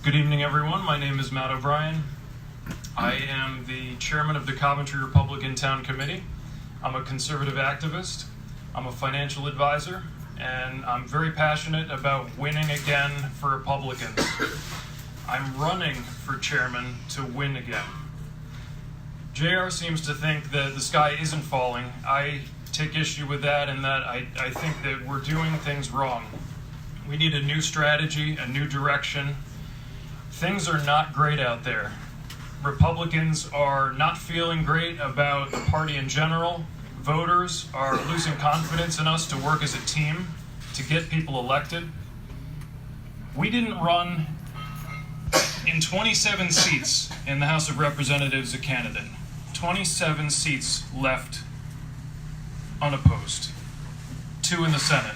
Good evening, everyone. My name is Matt O'Brien. I am the chairman of the Coventry Republican Town Committee. I'm a conservative activist. I'm a financial advisor, and I'm very passionate about winning again for Republicans. I'm running for chairman to win again. JR seems to think that the sky isn't falling. I take issue with that, and that I think that we're doing things wrong. We need a new strategy, a new direction. Things are not great out there. Republicans are not feeling great about the party in general. Voters are losing confidence in us to work as a team to get people elected. We didn't run in 27 seats in the House of Representatives a candidate. 27 seats left unopposed. 2 in the Senate.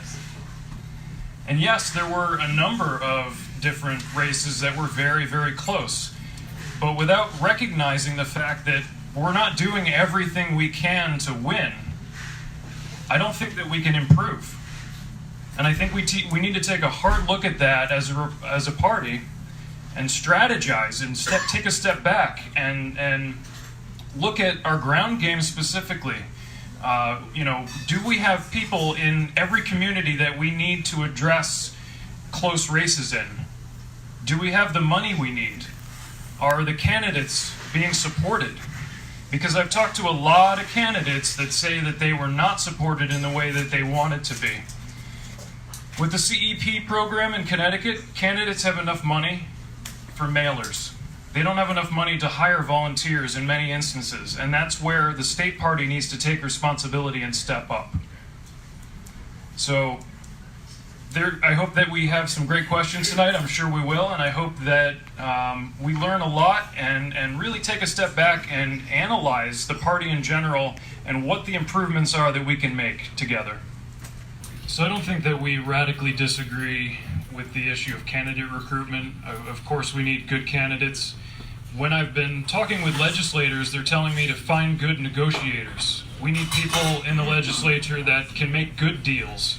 And yes, there were a number of different races that were very, very close. But without recognizing the fact that we're not doing everything we can to win, I don't think that we can improve. And I think we need to take a hard look at that as a party and strategize and take a step back and look at our ground game specifically. Do we have people in every community that we need to address close races in? Do we have the money we need? Are the candidates being supported? Because I've talked to a lot of candidates that say that they were not supported in the way that they wanted to be. With the CEP program in Connecticut, candidates have enough money for mailers. They don't have enough money to hire volunteers in many instances, and that's where the state party needs to take responsibility and step up. So I hope that we have some great questions tonight. I'm sure we will, and I hope that we learn a lot and really take a step back and analyze the party in general and what the improvements are that we can make together. So I don't think that we radically disagree with the issue of candidate recruitment. Of course, we need good candidates. When I've been talking with legislators, they're telling me to find good negotiators. We need people in the legislature that can make good deals.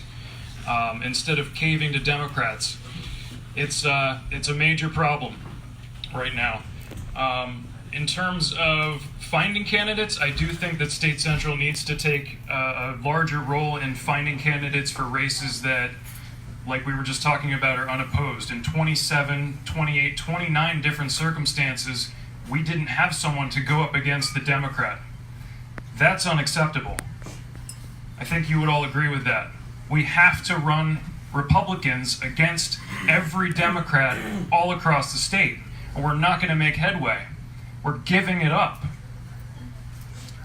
Instead of caving to Democrats. It's a major problem right now. In terms of finding candidates, I do think that State Central needs to take a larger role in finding candidates for races that, like we were just talking about, are unopposed. In 27, 28, 29 different circumstances, we didn't have someone to go up against the Democrat. That's unacceptable. I think you would all agree with that. We have to run Republicans against every Democrat all across the state, or we're not going to make headway. We're giving it up.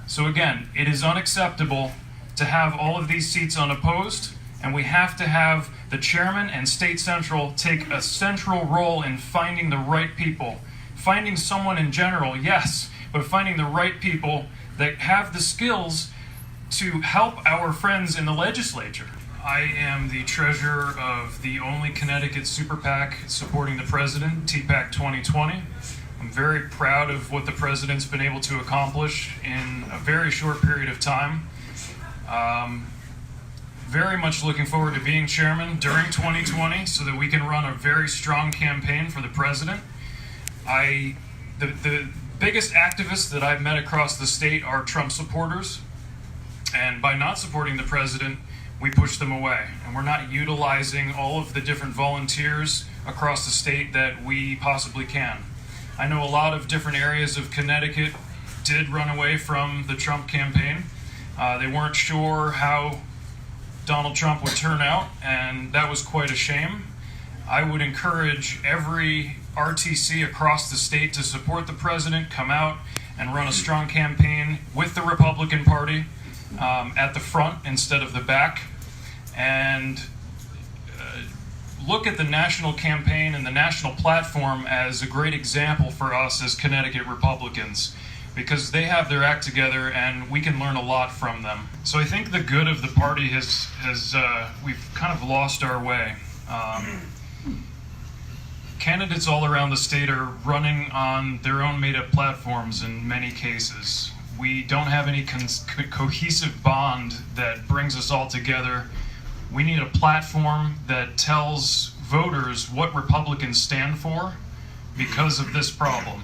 So again, it is unacceptable to have all of these seats unopposed, and we have to have the chairman and State Central take a central role in finding the right people. Finding someone in general, yes, but finding the right people that have the skills to help our friends in the legislature. I am the treasurer of the only Connecticut super PAC supporting the president, TPAC 2020. I'm very proud of what the president's been able to accomplish in a very short period of time. Very much looking forward to being chairman during 2020 so that we can run a very strong campaign for the president. The biggest activists that I've met across the state are Trump supporters, and by not supporting the president, we push them away, and we're not utilizing all of the different volunteers across the state that we possibly can. I know a lot of different areas of Connecticut did run away from the Trump campaign. They weren't sure how Donald Trump would turn out, and that was quite a shame. I would encourage every RTC across the state to support the president, come out and run a strong campaign with the Republican Party at the front instead of the back, and look at the national campaign and the national platform as a great example for us as Connecticut Republicans, because they have their act together and we can learn a lot from them. So I think the good of the party we've kind of lost our way. Candidates all around the state are running on their own made-up platforms in many cases. We don't have any cohesive bond that brings us all together. We need a platform that tells voters what Republicans stand for, because of this problem.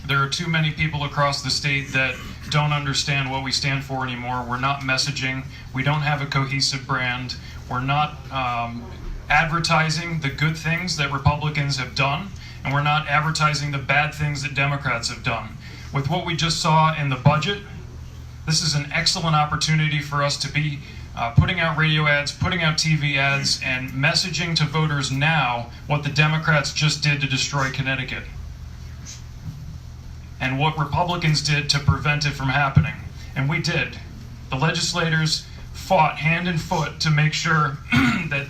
There are too many people across the state that don't understand what we stand for anymore. We're not messaging. We don't have a cohesive brand. We're not advertising the good things that Republicans have done, and we're not advertising the bad things that Democrats have done. With what we just saw in the budget, this is an excellent opportunity for us to be putting out radio ads, putting out TV ads, and messaging to voters now what the Democrats just did to destroy Connecticut, and what Republicans did to prevent it from happening. And we did. The legislators fought hand and foot to make sure that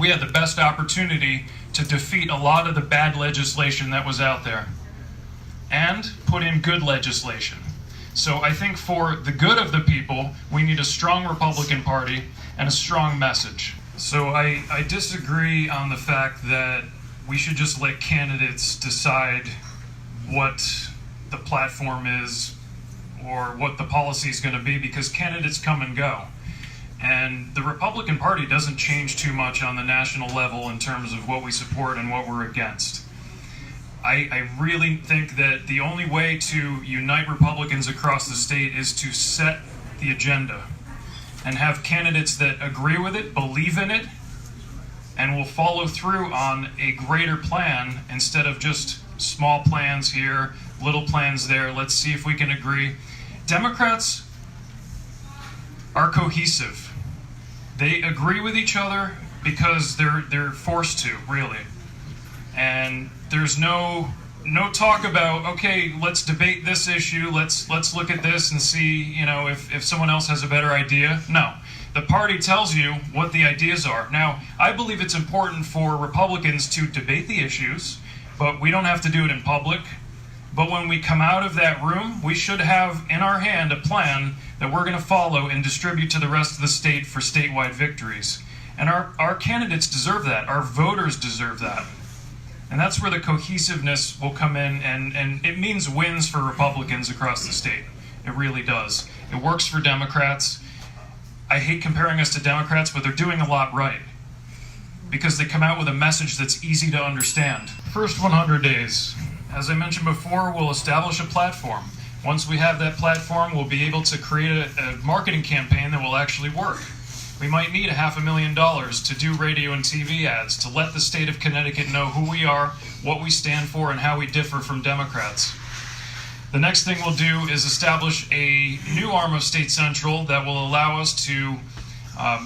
we had the best opportunity to defeat a lot of the bad legislation that was out there and put in good legislation. So I think for the good of the people, we need a strong Republican Party and a strong message. So I disagree on the fact that we should just let candidates decide what the platform is or what the policy is going to be, because candidates come and go. And the Republican Party doesn't change too much on the national level in terms of what we support and what we're against. I really think that the only way to unite Republicans across the state is to set the agenda and have candidates that agree with it, believe in it, and will follow through on a greater plan instead of just small plans here, little plans there. Let's see if we can agree. Democrats are cohesive. They agree with each other because they're forced to, really. And there's no talk about, okay, let's debate this issue, let's look at this and see, if someone else has a better idea. No. The party tells you what the ideas are. Now, I believe it's important for Republicans to debate the issues, but we don't have to do it in public. But when we come out of that room, we should have in our hand a plan that we're going to follow and distribute to the rest of the state for statewide victories. And our candidates deserve that. Our voters deserve that. And that's where the cohesiveness will come in, and it means wins for Republicans across the state. It really does. It works for Democrats. I hate comparing us to Democrats, but they're doing a lot right, because they come out with a message that's easy to understand. First 100 days. As I mentioned before, we'll establish a platform. Once we have that platform, we'll be able to create a marketing campaign that will actually work. We might need $500,000 to do radio and TV ads to let the state of Connecticut know who we are, what we stand for, and how we differ from Democrats. The next thing we'll do is establish a new arm of State Central that will allow us to,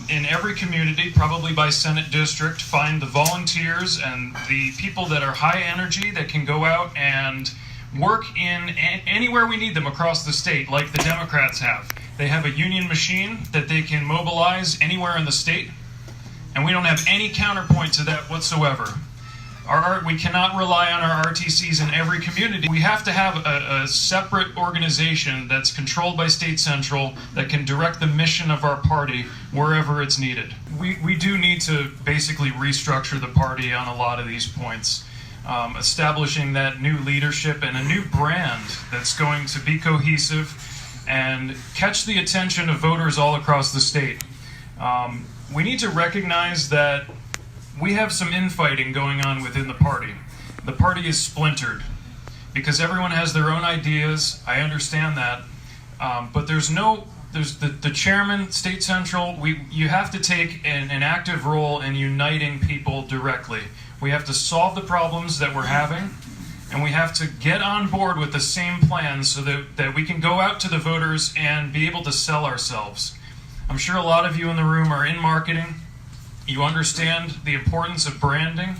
in every community, probably by Senate district, find the volunteers and the people that are high energy that can go out and work in anywhere we need them across the state, like the Democrats have. They have a union machine that they can mobilize anywhere in the state, and we don't have any counterpoint to that whatsoever. We cannot rely on our RTCs in every community. We have to have a separate organization that's controlled by State Central that can direct the mission of our party wherever it's needed. We do need to basically restructure the party on a lot of these points. Establishing that new leadership and a new brand that's going to be cohesive and catch the attention of voters all across the state. We need to recognize that we have some infighting going on within the party. The party is splintered because everyone has their own ideas. I understand that, but there's the chairman, State Central. You have to take an active role in uniting people directly. We have to solve the problems that we're having, and we have to get on board with the same plan so that we can go out to the voters and be able to sell ourselves. I'm sure a lot of you in the room are in marketing. You understand the importance of branding.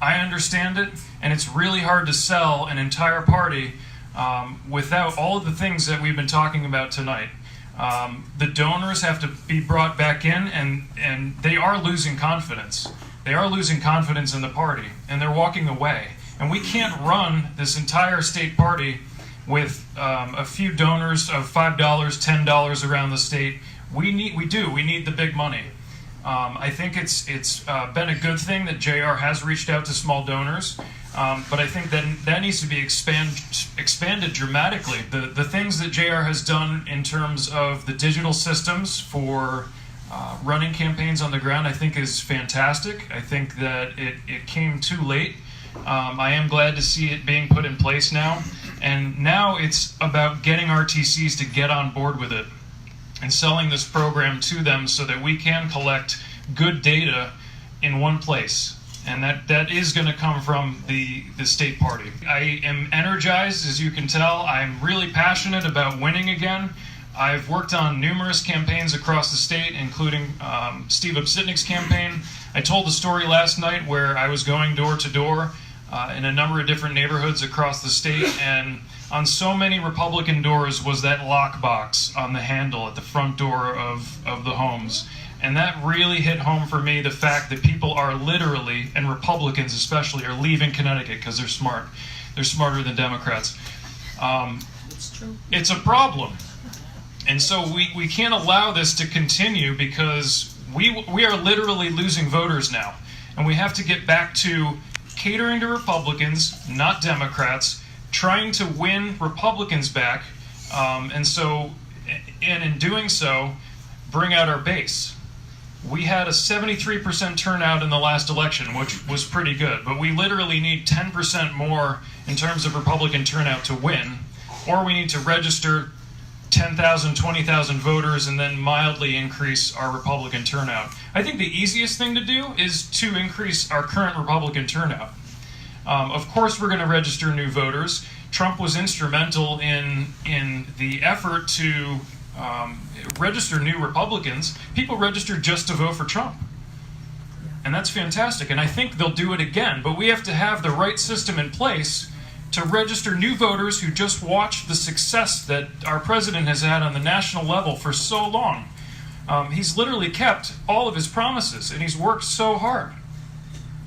I understand it, and it's really hard to sell an entire party without all of the things that we've been talking about tonight. The donors have to be brought back in, and they are losing confidence. They are losing confidence in the party, and they're walking away. And we can't run this entire state party with a few donors of $5, $10 around the state. We need the big money. I think it's been a good thing that JR has reached out to small donors, but I think that needs to be expanded dramatically. The things that JR has done in terms of the digital systems for running campaigns on the ground, I think is fantastic. I think that it came too late I am glad to see it being put in place now. And now it's about getting RTCs to get on board with it and selling this program to them so that we can collect good data in one place. And that is going to come from the state party. I am energized, as you can tell. I'm really passionate about winning again. I've worked on numerous campaigns across the state, including Steve Obsitnik's campaign. I told the story last night where I was going door to door in a number of different neighborhoods across the state, and on so many Republican doors was that lockbox on the handle at the front door of the homes. And that really hit home for me, the fact that people are literally, and Republicans especially, are leaving Connecticut because they're smart. They're smarter than Democrats. It's true. It's a problem. And so we can't allow this to continue because we are literally losing voters now. And we have to get back to catering to Republicans, not Democrats, trying to win Republicans back, and in doing so, bring out our base. We had a 73% turnout in the last election, which was pretty good, but we literally need 10% more in terms of Republican turnout to win, or we need to register 10,000, 20,000 voters and then mildly increase our Republican turnout. I think the easiest thing to do is to increase our current Republican turnout. Of course, we're going to register new voters. Trump was instrumental in the effort to register new Republicans. People registered just to vote for Trump. And that's fantastic. And I think they'll do it again. But we have to have the right system in place to register new voters who just watched the success that our president has had on the national level for so long. He's literally kept all of his promises, and he's worked so hard.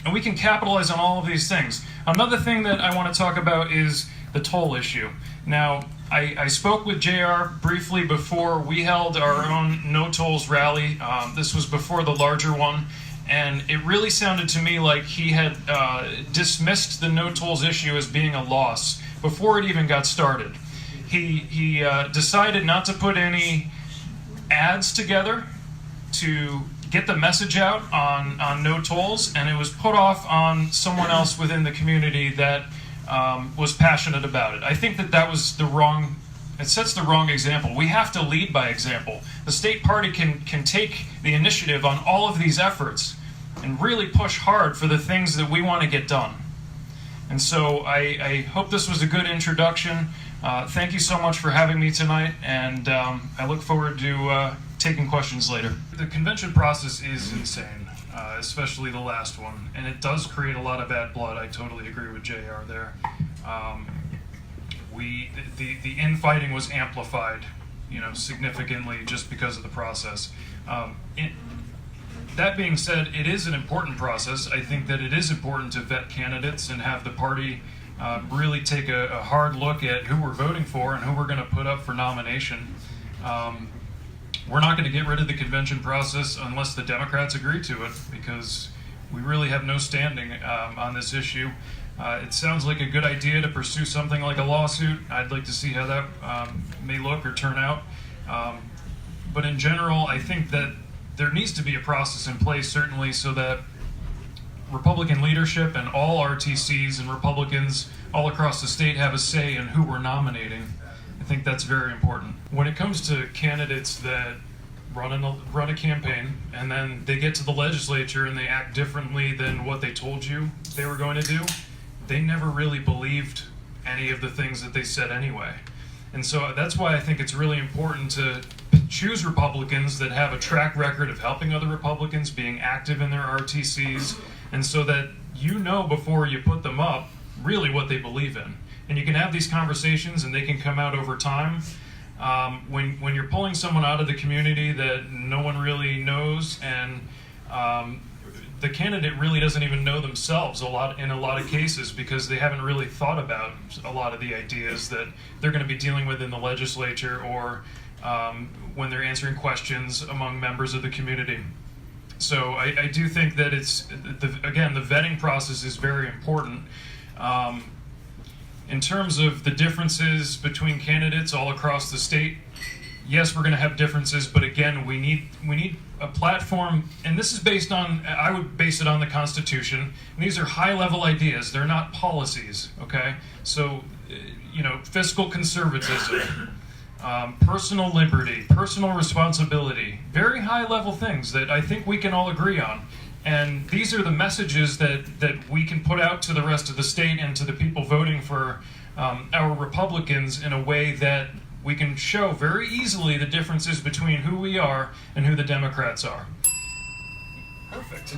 And we can capitalize on all of these things. Another thing that I want to talk about is the toll issue. Now, I spoke with JR briefly before we held our own No Tolls rally. This was before the larger one. And it really sounded to me like he had dismissed the No Tolls issue as being a loss before it even got started. He decided not to put any ads together to get the message out on No Tolls, and it was put off on someone else within the community that was passionate about it. I think that was it sets the wrong example. We have to lead by example. The state party can take the initiative on all of these efforts and really push hard for the things that we want to get done. And so I hope this was a good introduction. Thank you so much for having me tonight, and I look forward to taking questions later. The convention process is insane, especially the last one, and it does create a lot of bad blood. I totally agree with JR there. The infighting was amplified, significantly just because of the process. That being said, it is an important process. I think that it is important to vet candidates and have the party really take a hard look at who we're voting for and who we're going to put up for nomination. We're not going to get rid of the convention process unless the Democrats agree to it, because we really have no standing on this issue. It sounds like a good idea to pursue something like a lawsuit. I'd like to see how that may look or turn out. But in general, I think that there needs to be a process in place, certainly, so that Republican leadership and all RTCs and Republicans all across the state have a say in who we're nominating. I think that's very important. When it comes to candidates that run a campaign and then they get to the legislature and they act differently than what they told you they were going to do, they never really believed any of the things that they said anyway. And so that's why I think it's really important to choose Republicans that have a track record of helping other Republicans, being active in their RTCs, and so that before you put them up really what they believe in. And you can have these conversations and they can come out over time. When you're pulling someone out of the community that no one really knows, and the candidate really doesn't even know themselves in a lot of cases, because they haven't really thought about a lot of the ideas that they're going to be dealing with in the legislature or when they're answering questions among members of the community. So I do think that the vetting process is very important. In terms of the differences between candidates all across the state, yes, we're going to have differences, but again, we need a platform, and this is based on, I would base it on the Constitution. And these are high-level ideas; they're not policies. Okay, so fiscal conservatism, personal liberty, personal responsibility, very high-level things that I think we can all agree on. And these are the messages that we can put out to the rest of the state and to the people voting for our Republicans in a way that we can show very easily the differences between who we are and who the Democrats are. Perfect.